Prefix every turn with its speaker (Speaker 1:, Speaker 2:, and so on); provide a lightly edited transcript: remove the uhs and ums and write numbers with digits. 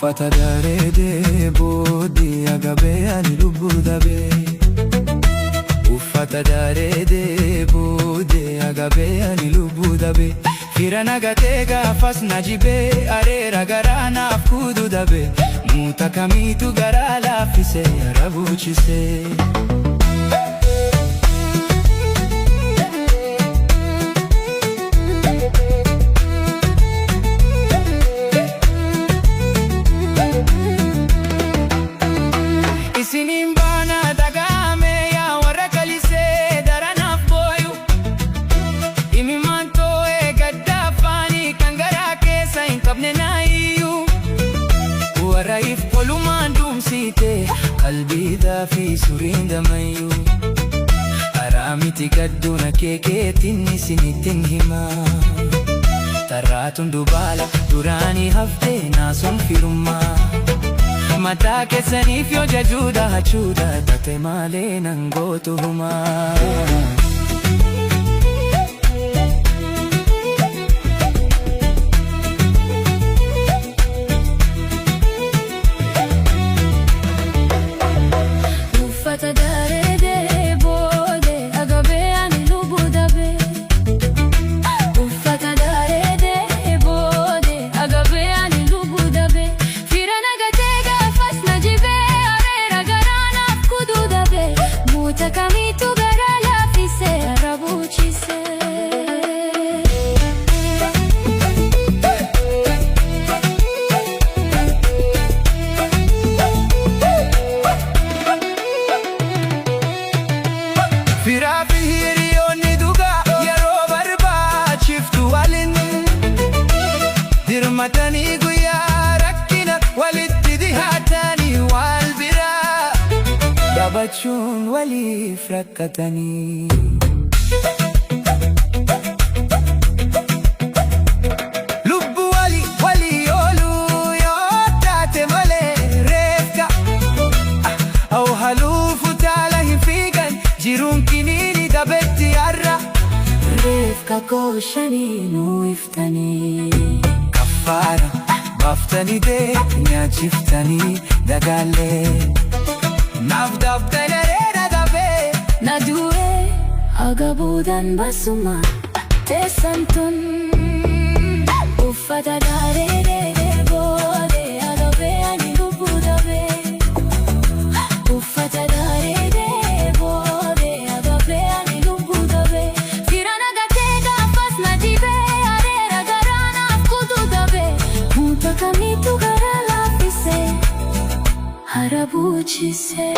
Speaker 1: uffata daaree booddee agabee ani lubbuu dhabee. Uffata daaree booddee agabee ani lubbuu dhabee. Fira nagatee gaafas na jibee areera garaa naaf kuudu dhabee. Muuta kamiitu garaa laaffisee rabuuchisee. Isiniin baana dhagahame yaa warra kalisee daranaaf booyu. Himimaan too'ee gadda afaanii kan garaa keessa hin qabne naayyuu. Warra if kolumaan duumsite qalbiidhaa fi suriin damayyuu. Araamiti gadduuna keekeetiin isinittin himaa. Tarraatuun dubaala duraanii haftee naasuun firummaa. Mataa keessaniif yoo jajuudha hachuudha taate malee nan gootu humaa. Uffata daaree booddee agabee ani lubbuu dhabee. Uffata daaree booddee agabee ani lubbuu dhabee. Fira nagatee gaafas na jibee areera garaa naaf kuudu dhabee. Muuta kamiitu garaa laaffisee rabuuchisee. Firaa fi hiriyoonni dhugaa yeroo barbaachiftu waliin dirmatanii guyyaa rakkina walitti dhihaatanii wal biraa dhabachuun waliif rakkatanii. Lubbuu walii ooluu yoo taate malee reefka haluufu taala hin fiigan jiruun kiniini dhabetti har'a. Reefka kooshanii nuu iftanii kaffaara baaftanii nyaachiftanii dagaalee. Naaf dabtalee na dhabee na du'ee agabuudhaan basuma teessan tun. Uffata daaree booddee agabee ani lubbuu dhabee. Uffata daaree booddee agabee ani lubbuu dhabee. Fira nagatee gaafas na jibee areera garaa naaf kuudu dhabee. Muuta kamiitu garaa laaffisee rabuuchisee.